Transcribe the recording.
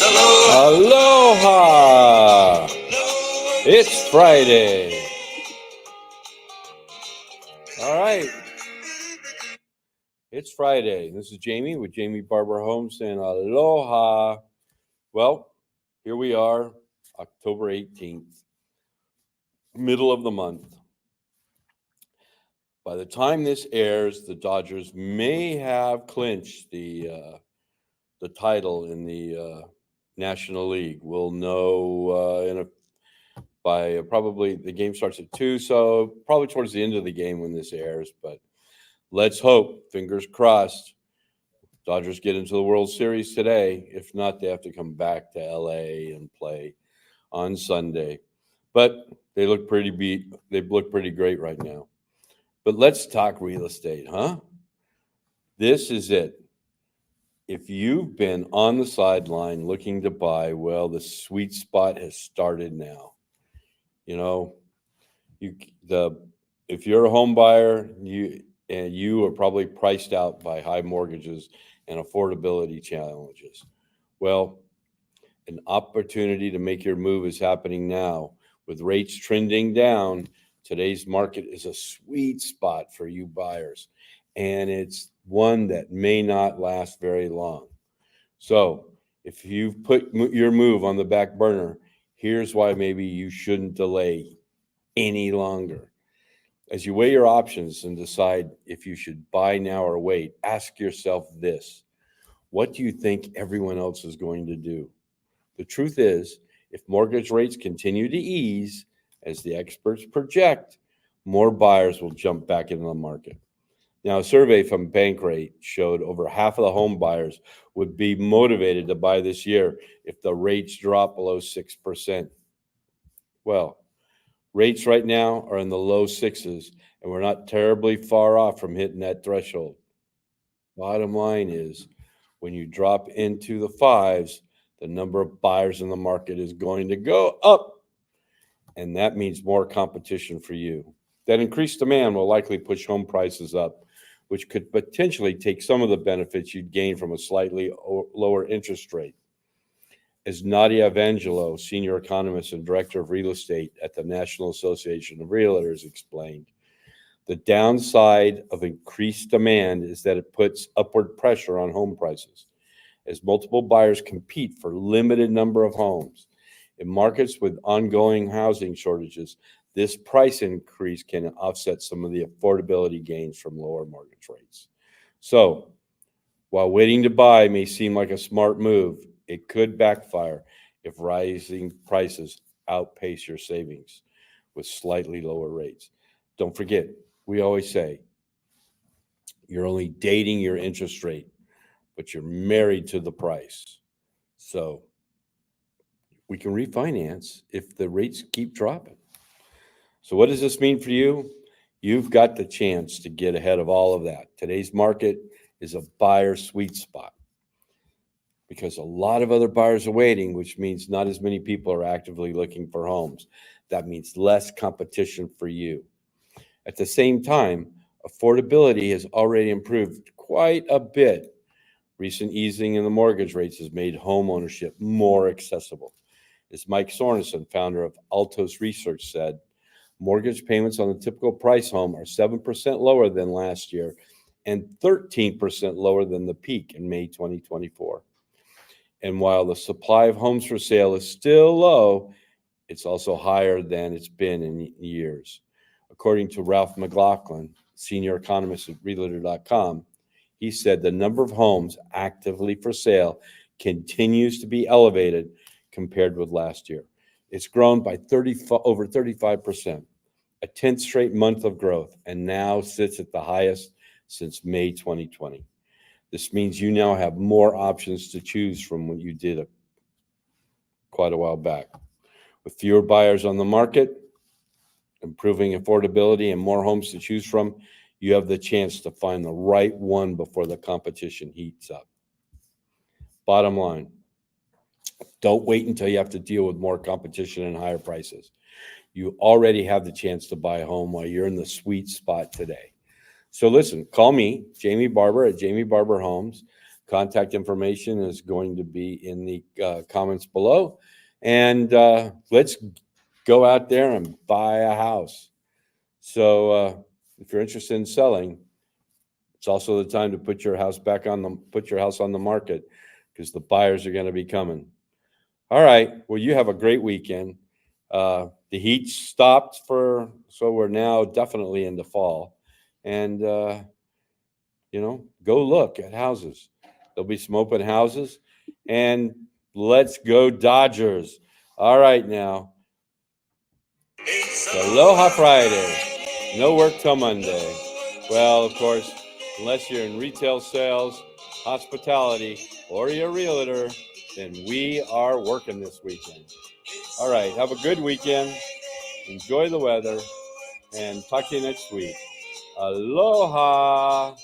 Aloha! It's Friday. All right. It's Friday. This is Jamie with Jamie Barber Homes and Aloha. Well, here we are, October 18th, middle of the month. By the time this airs, the Dodgers may have clinched the title in the National League. We'll know by probably the game starts at 2, so probably towards the end of the game when this airs. But let's hope, fingers crossed, Dodgers get into the World Series today. If not, they have to come back to LA and play on Sunday. But they look pretty beat. They look pretty great right now. But let's talk real estate, huh? This is it. If you've been on the sideline looking to buy, well, the sweet spot has started now. You know, if you're a home buyer, you are probably priced out by high mortgages and affordability challenges. Well, an opportunity to make your move is happening now. With rates trending down, today's market is a sweet spot for you buyers, and it's one that may not last very long. So, if you've put your move on the back burner, here's why maybe you shouldn't delay any longer. As you weigh your options and decide if you should buy now or wait, ask yourself this: what do you think everyone else is going to do? The truth is, if mortgage rates continue to ease, as the experts project, more buyers will jump back into the market. Now, a survey from Bankrate showed over half of the home buyers would be motivated to buy this year if the rates drop below 6%. Well, rates right now are in the low sixes, and we're not terribly far off from hitting that threshold. Bottom line is, when you drop into the fives, the number of buyers in the market is going to go up, and that means more competition for you. That increased demand will likely push home prices up, which could potentially take some of the benefits you'd gain from a slightly lower interest rate. As Nadia Evangelo, senior economist and director of real estate at the National Association of Realtors, explained, the downside of increased demand is that it puts upward pressure on home prices as multiple buyers compete for limited number of homes. In markets with ongoing housing shortages, this price increase can offset some of the affordability gains from lower mortgage rates. So, while waiting to buy may seem like a smart move, it could backfire if rising prices outpace your savings with slightly lower rates. Don't forget, we always say, you're only dating your interest rate, but you're married to the price. So we can refinance if the rates keep dropping. So what does this mean for you? You've got the chance to get ahead of all of that. Today's market is a buyer sweet spot because a lot of other buyers are waiting, which means not as many people are actively looking for homes. That means less competition for you. At the same time, affordability has already improved quite a bit. Recent easing in the mortgage rates has made home ownership more accessible. As Mike Sorensen, founder of Altos Research, said, mortgage payments on the typical price home are 7% lower than last year and 13% lower than the peak in May 2024. And while the supply of homes for sale is still low, it's also higher than it's been in years. According to Ralph McLaughlin, senior economist at Realtor.com, he said the number of homes actively for sale continues to be elevated compared with last year. It's grown by over 35%, a 10th straight month of growth, and now sits at the highest since May 2020. This means you now have more options to choose from when you did quite a while back. With fewer buyers on the market, improving affordability, and more homes to choose from, you have the chance to find the right one before the competition heats up. Bottom line, don't wait until you have to deal with more competition and higher prices. You already have the chance to buy a home while you're in the sweet spot today. So listen, call me, Jamie Barber at Jamie Barber Homes. contact information is going to be in the comments below. And let's go out there and buy a house. So if you're interested in selling, it's also the time to put your house on the market, because the buyers are going to be coming. All right. Well, you have a great weekend. The heat stopped so we're now definitely into fall. And, go look at houses. There'll be some open houses. And let's go Dodgers. All right now. It's Aloha Friday. No work till Monday. Well, of course, unless you're in retail sales, hospitality, or you're a realtor, then we are working this weekend. All right, have a good weekend. Enjoy the weather, and talk to you next week. Aloha.